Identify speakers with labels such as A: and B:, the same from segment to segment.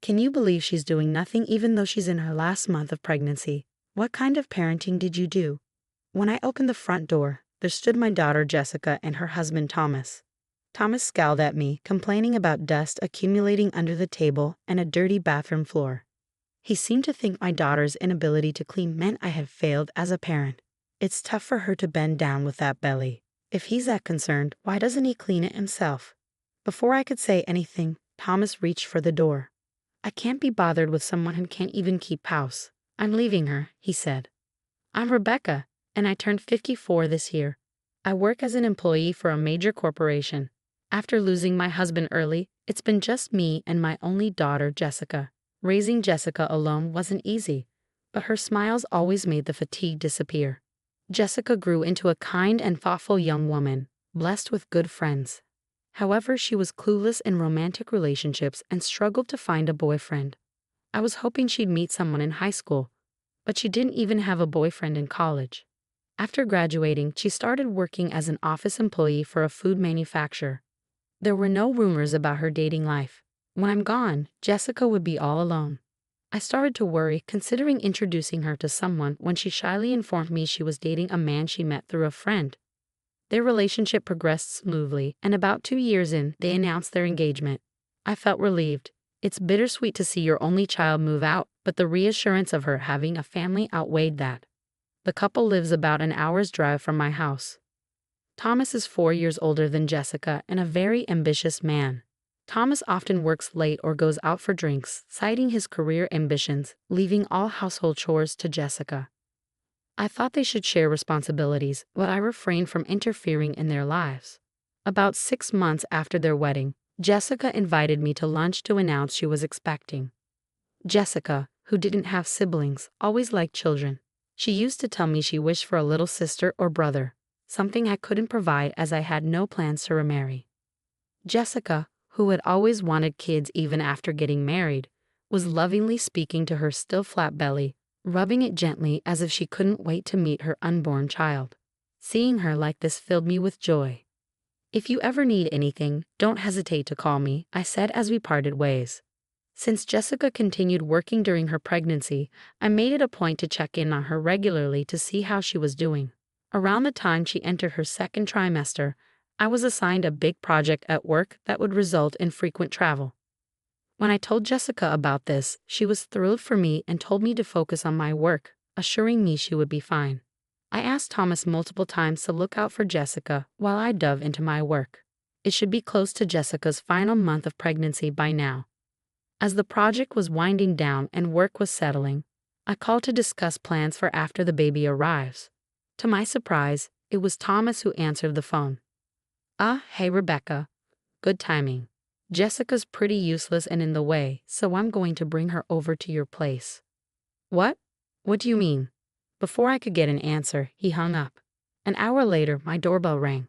A: Can you believe she's doing nothing even though she's in her last month of pregnancy? What kind of parenting did you do? When I opened the front door, there stood my daughter Jessica and her husband Thomas. Thomas scowled at me, complaining about dust accumulating under the table and a dirty bathroom floor. He seemed to think my daughter's inability to clean meant I had failed as a parent. It's tough for her to bend down with that belly. If he's that concerned, why doesn't he clean it himself? Before I could say anything, Thomas reached for the door. I can't be bothered with someone who can't even keep house. I'm leaving her, he said. I'm Rebecca, and I turned 54 this year. I work as an employee for a major corporation. After losing my husband early, it's been just me and my only daughter, Jessica. Raising Jessica alone wasn't easy, but her smiles always made the fatigue disappear. Jessica grew into a kind and thoughtful young woman, blessed with good friends. However, she was clueless in romantic relationships and struggled to find a boyfriend. I was hoping she'd meet someone in high school, but she didn't even have a boyfriend in college. After graduating, she started working as an office employee for a food manufacturer. There were no rumors about her dating life. When I'm gone, Jessica would be all alone. I started to worry, considering introducing her to someone when she shyly informed me she was dating a man she met through a friend. Their relationship progressed smoothly, and about 2 years in, they announced their engagement. I felt relieved. It's bittersweet to see your only child move out, but the reassurance of her having a family outweighed that. The couple lives about an hour's drive from my house. Thomas is 4 years older than Jessica and a very ambitious man. Thomas often works late or goes out for drinks, citing his career ambitions, leaving all household chores to Jessica. I thought they should share responsibilities, but I refrained from interfering in their lives. About 6 months after their wedding, Jessica invited me to lunch to announce she was expecting. Jessica, who didn't have siblings, always liked children. She used to tell me she wished for a little sister or brother, something I couldn't provide as I had no plans to remarry. Jessica, who had always wanted kids even after getting married, was lovingly speaking to her still flat belly, rubbing it gently as if she couldn't wait to meet her unborn child. Seeing her like this filled me with joy. If you ever need anything, don't hesitate to call me, I said as we parted ways. Since Jessica continued working during her pregnancy, I made it a point to check in on her regularly to see how she was doing. Around the time she entered her second trimester, I was assigned a big project at work that would result in frequent travel. When I told Jessica about this, she was thrilled for me and told me to focus on my work, assuring me she would be fine. I asked Thomas multiple times to look out for Jessica while I dove into my work. It should be close to Jessica's final month of pregnancy by now. As the project was winding down and work was settling, I called to discuss plans for after the baby arrives. To my surprise, it was Thomas who answered the phone. Hey Rebecca. Good timing. Jessica's pretty useless and in the way, so I'm going to bring her over to your place. What? What do you mean? Before I could get an answer, he hung up. An hour later, my doorbell rang.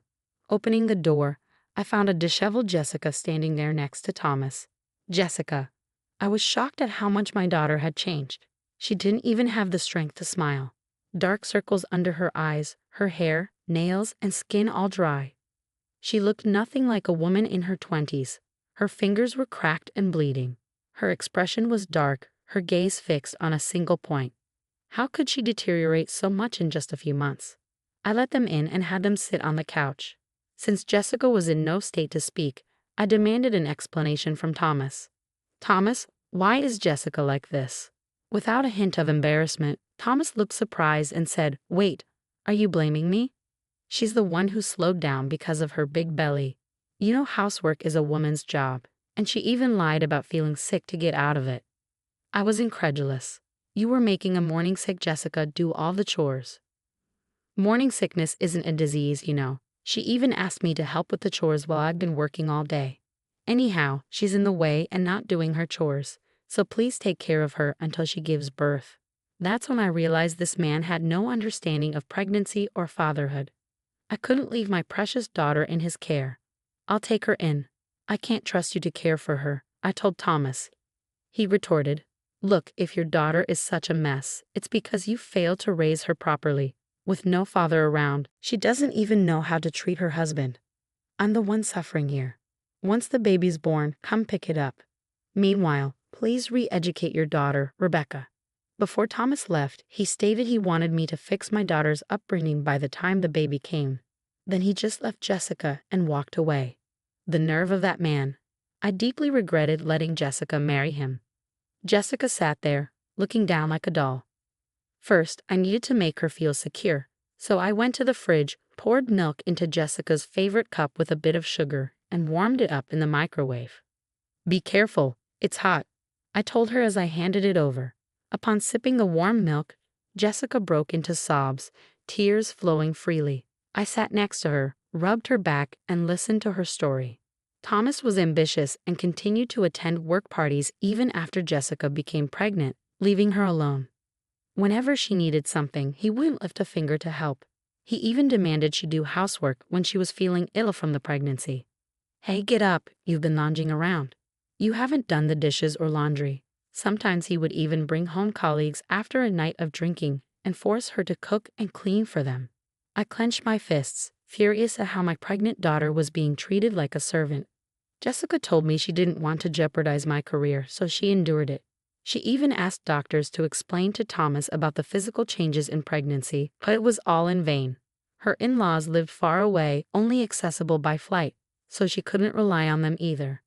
A: Opening the door, I found a disheveled Jessica standing there next to Thomas. Jessica. I was shocked at how much my daughter had changed. She didn't even have the strength to smile. Dark circles under her eyes, her hair, nails, and skin all dry. She looked nothing like a woman in her 20s. Her fingers were cracked and bleeding. Her expression was dark, her gaze fixed on a single point. How could she deteriorate so much in just a few months? I let them in and had them sit on the couch. Since Jessica was in no state to speak, I demanded an explanation from Thomas. Thomas, why is Jessica like this? Without a hint of embarrassment, Thomas looked surprised and said, Wait, are you blaming me? She's the one who slowed down because of her big belly. You know housework is a woman's job, and she even lied about feeling sick to get out of it. I was incredulous. You were making a morning sick Jessica do all the chores. Morning sickness isn't a disease, you know. She even asked me to help with the chores while I've been working all day. Anyhow, she's in the way and not doing her chores, so please take care of her until she gives birth. That's when I realized this man had no understanding of pregnancy or fatherhood. I couldn't leave my precious daughter in his care. I'll take her in. I can't trust you to care for her, I told Thomas. He retorted, Look, if your daughter is such a mess, it's because you failed to raise her properly. With no father around, she doesn't even know how to treat her husband. I'm the one suffering here. Once the baby's born, come pick it up. Meanwhile, Please re-educate your daughter, Rebecca. Before Thomas left, he stated he wanted me to fix my daughter's upbringing by the time the baby came. Then he just left Jessica and walked away. The nerve of that man. I deeply regretted letting Jessica marry him. Jessica sat there, looking down like a doll. First, I needed to make her feel secure, so I went to the fridge, poured milk into Jessica's favorite cup with a bit of sugar, and warmed it up in the microwave. Be careful, it's hot, I told her as I handed it over. Upon sipping the warm milk, Jessica broke into sobs, tears flowing freely. I sat next to her, rubbed her back, and listened to her story. Thomas was ambitious and continued to attend work parties even after Jessica became pregnant, leaving her alone. Whenever she needed something, he wouldn't lift a finger to help. He even demanded she do housework when she was feeling ill from the pregnancy. Hey, get up, you've been lounging around. You haven't done the dishes or laundry. Sometimes he would even bring home colleagues after a night of drinking and force her to cook and clean for them. I clenched my fists, furious at how my pregnant daughter was being treated like a servant. Jessica told me she didn't want to jeopardize my career, so she endured it. She even asked doctors to explain to Thomas about the physical changes in pregnancy, but it was all in vain. Her in-laws lived far away, only accessible by flight, so she couldn't rely on them either.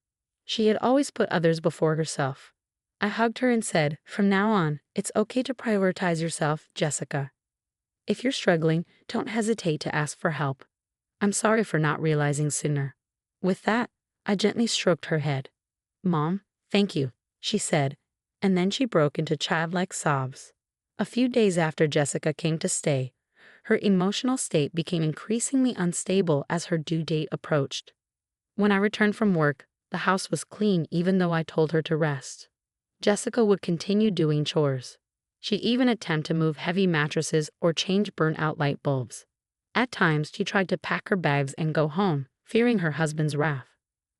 A: She had always put others before herself. I hugged her and said, "From now on, it's okay to prioritize yourself, Jessica. If you're struggling, don't hesitate to ask for help. I'm sorry for not realizing sooner." With that, I gently stroked her head. "Mom, thank you," she said, and then she broke into childlike sobs. A few days after Jessica came to stay, her emotional state became increasingly unstable as her due date approached. When I returned from work, the house was clean even though I told her to rest. Jessica would continue doing chores. She'd even attempt to move heavy mattresses or change burnt-out light bulbs. At times, she tried to pack her bags and go home, fearing her husband's wrath.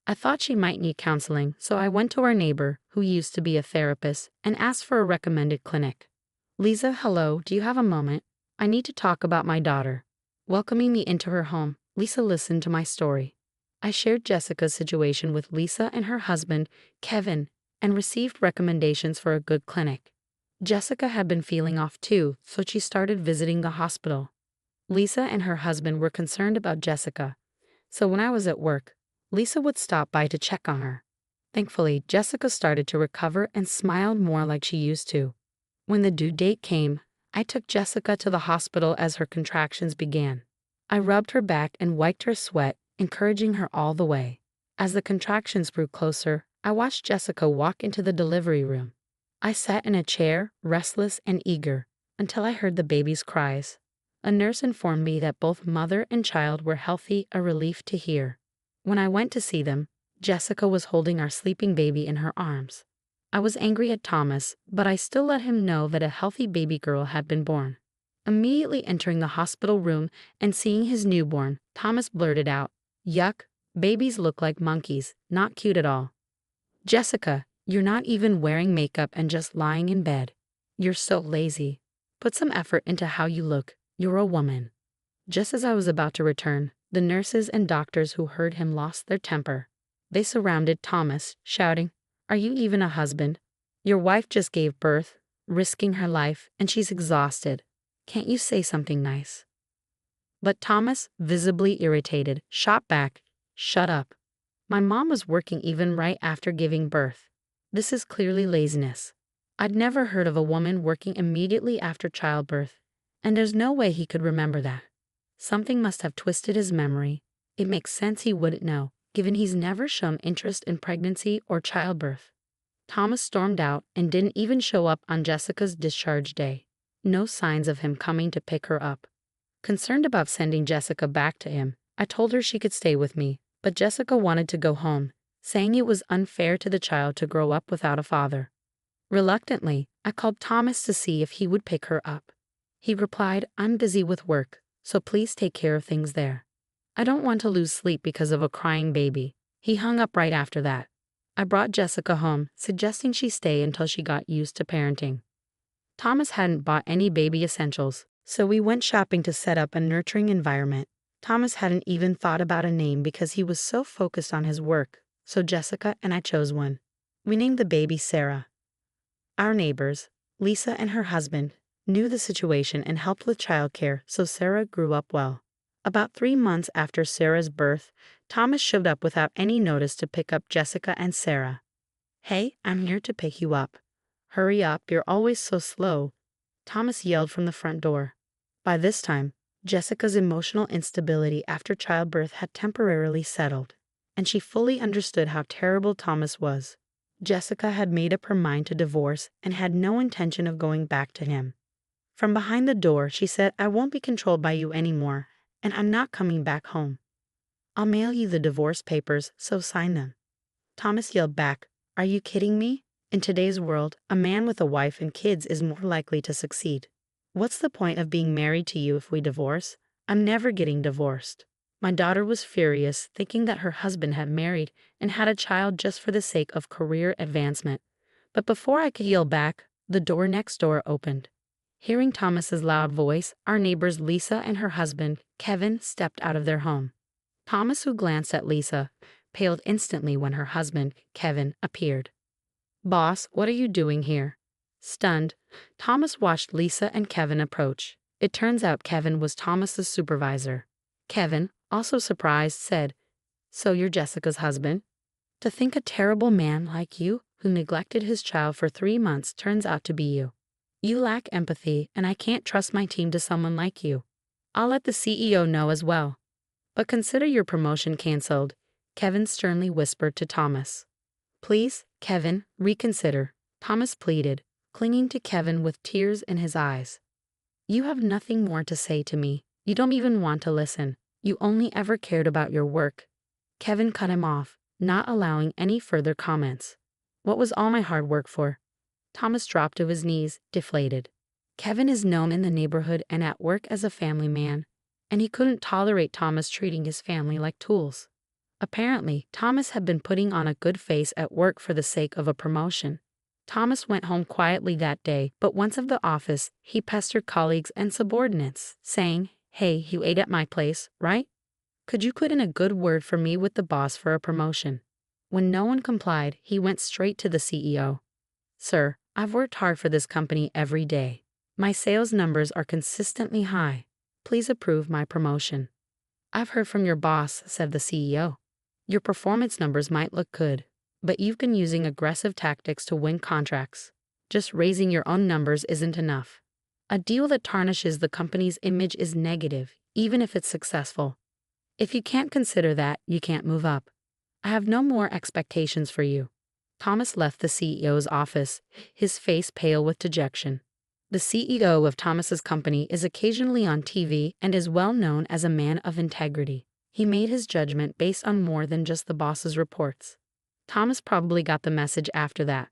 A: I thought she might need counseling, so I went to our neighbor, who used to be a therapist, and asked for a recommended clinic. "Lisa, hello, do you have a moment? I need to talk about my daughter." Welcoming me into her home, Lisa listened to my story. I shared Jessica's situation with Lisa and her husband, Kevin, and received recommendations for a good clinic. Jessica had been feeling off too, so she started visiting the hospital. Lisa and her husband were concerned about Jessica, so when I was at work, Lisa would stop by to check on her. Thankfully, Jessica started to recover and smiled more like she used to. When the due date came, I took Jessica to the hospital as her contractions began. I rubbed her back and wiped her sweat, encouraging her all the way. As the contractions grew closer, I watched Jessica walk into the delivery room. I sat in a chair, restless and eager, until I heard the baby's cries. A nurse informed me that both mother and child were healthy, a relief to hear. When I went to see them, Jessica was holding our sleeping baby in her arms. I was angry at Thomas, but I still let him know that a healthy baby girl had been born. Immediately entering the hospital room and seeing his newborn, Thomas blurted out, "Yuck, babies look like monkeys, not cute at all. Jessica, you're not even wearing makeup and just lying in bed. You're so lazy. Put some effort into how you look, you're a woman." Just as I was about to return, the nurses and doctors who heard him lost their temper. They surrounded Thomas, shouting, "Are you even a husband? Your wife just gave birth, risking her life, and she's exhausted. Can't you say something nice?" But Thomas, visibly irritated, shot back, "Shut up. My mom was working even right after giving birth. This is clearly laziness. I'd never heard of a woman working immediately after childbirth, and there's no way he could remember that. Something must have twisted his memory. It makes sense he wouldn't know, given he's never shown interest in pregnancy or childbirth." Thomas stormed out and didn't even show up on Jessica's discharge day. No signs of him coming to pick her up. Concerned about sending Jessica back to him, I told her she could stay with me, but Jessica wanted to go home, saying it was unfair to the child to grow up without a father. Reluctantly, I called Thomas to see if he would pick her up. He replied, "I'm busy with work, so please take care of things there. I don't want to lose sleep because of a crying baby." He hung up right after that. I brought Jessica home, suggesting she stay until she got used to parenting. Thomas hadn't bought any baby essentials, so we went shopping to set up a nurturing environment. Thomas hadn't even thought about a name because he was so focused on his work, so Jessica and I chose one. We named the baby Sarah. Our neighbors, Lisa and her husband, knew the situation and helped with childcare, so Sarah grew up well. About 3 months after Sarah's birth, Thomas showed up without any notice to pick up Jessica and Sarah. "Hey, I'm here to pick you up." "Hurry up, you're always so slow," Thomas yelled from the front door. By this time, Jessica's emotional instability after childbirth had temporarily settled, and she fully understood how terrible Thomas was. Jessica had made up her mind to divorce and had no intention of going back to him. From behind the door, she said, "I won't be controlled by you anymore, and I'm not coming back home. I'll mail you the divorce papers, so sign them." Thomas yelled back, "Are you kidding me? In today's world, a man with a wife and kids is more likely to succeed. What's the point of being married to you if we divorce? I'm never getting divorced." My daughter was furious, thinking that her husband had married and had a child just for the sake of career advancement. But before I could yell back, the door next door opened. Hearing Thomas's loud voice, our neighbors Lisa and her husband, Kevin, stepped out of their home. Thomas, who glanced at Lisa, paled instantly when her husband, Kevin, appeared. "Boss, what are you doing here?" Stunned, Thomas watched Lisa and Kevin approach. It turns out Kevin was Thomas's supervisor. Kevin, also surprised, said, "So you're Jessica's husband? To think a terrible man like you, who neglected his child for 3 months, turns out to be you. You lack empathy, and I can't trust my team to someone like you. I'll let the CEO know as well. But consider your promotion canceled," Kevin sternly whispered to Thomas. "Please, Kevin, reconsider," Thomas pleaded, clinging to Kevin with tears in his eyes. "You have nothing more to say to me. You don't even want to listen. You only ever cared about your work." Kevin cut him off, not allowing any further comments. "What was all my hard work for?" Thomas dropped to his knees, deflated. Kevin is known in the neighborhood and at work as a family man, and he couldn't tolerate Thomas treating his family like tools. Apparently, Thomas had been putting on a good face at work for the sake of a promotion. Thomas went home quietly that day, but once at the office, he pestered colleagues and subordinates, saying, "Hey, you ate at my place, right? Could you put in a good word for me with the boss for a promotion?" When no one complied, he went straight to the CEO. "Sir, I've worked hard for this company every day. My sales numbers are consistently high. Please approve my promotion." "I've heard from your boss," said the CEO. "Your performance numbers might look good, but you've been using aggressive tactics to win contracts. Just raising your own numbers isn't enough. A deal that tarnishes the company's image is negative, even if it's successful. If you can't consider that, you can't move up. I have no more expectations for you." Thomas left the CEO's office, his face pale with dejection. The CEO of Thomas's company is occasionally on TV and is well known as a man of integrity. He made his judgment based on more than just the boss's reports. Thomas probably got the message after that.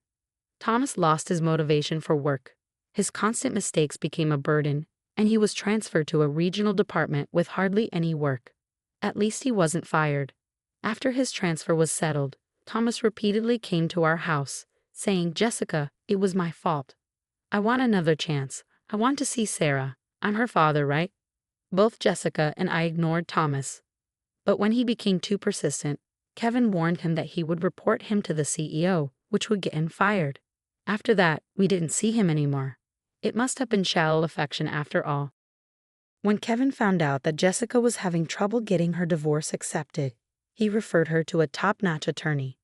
A: Thomas lost his motivation for work. His constant mistakes became a burden, and he was transferred to a regional department with hardly any work. At least he wasn't fired. After his transfer was settled, Thomas repeatedly came to our house, saying, "Jessica, it was my fault. I want another chance. I want to see Sarah. I'm her father, right?" Both Jessica and I ignored Thomas. But when he became too persistent, Kevin warned him that he would report him to the CEO, which would get him fired. After that, we didn't see him anymore. It must have been shallow affection after all. When Kevin found out that Jessica was having trouble getting her divorce accepted, he referred her to a top-notch attorney.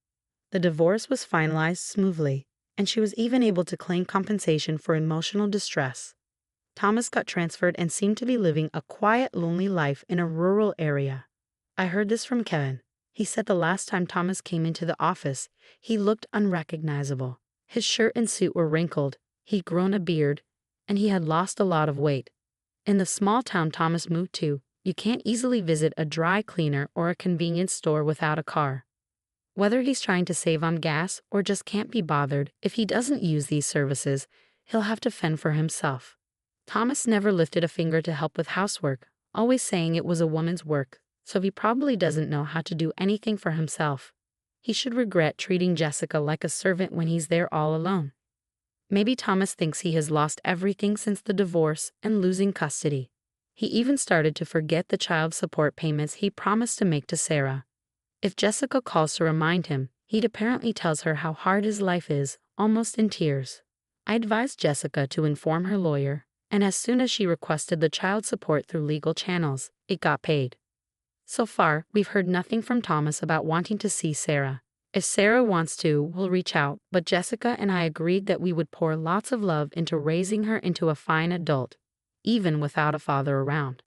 A: The divorce was finalized smoothly, and she was even able to claim compensation for emotional distress. Thomas got transferred and seemed to be living a quiet, lonely life in a rural area. I heard this from Kevin. He said the last time Thomas came into the office, he looked unrecognizable. His shirt and suit were wrinkled, he'd grown a beard, and he had lost a lot of weight. In the small town Thomas moved to, you can't easily visit a dry cleaner or a convenience store without a car. Whether he's trying to save on gas or just can't be bothered, if he doesn't use these services, he'll have to fend for himself. Thomas never lifted a finger to help with housework, always saying it was a woman's work, so he probably doesn't know how to do anything for himself. He should regret treating Jessica like a servant when he's there all alone. Maybe Thomas thinks he has lost everything since the divorce and losing custody. He even started to forget the child support payments he promised to make to Sarah. If Jessica calls to remind him, He'd apparently tells her how hard his life is, almost in tears. I advised Jessica to inform her lawyer, and as soon as she requested the child support through legal channels, it got paid. So far, we've heard nothing from Thomas about wanting to see Sarah. If Sarah wants to, we'll reach out, but Jessica and I agreed that we would pour lots of love into raising her into a fine adult, even without a father around.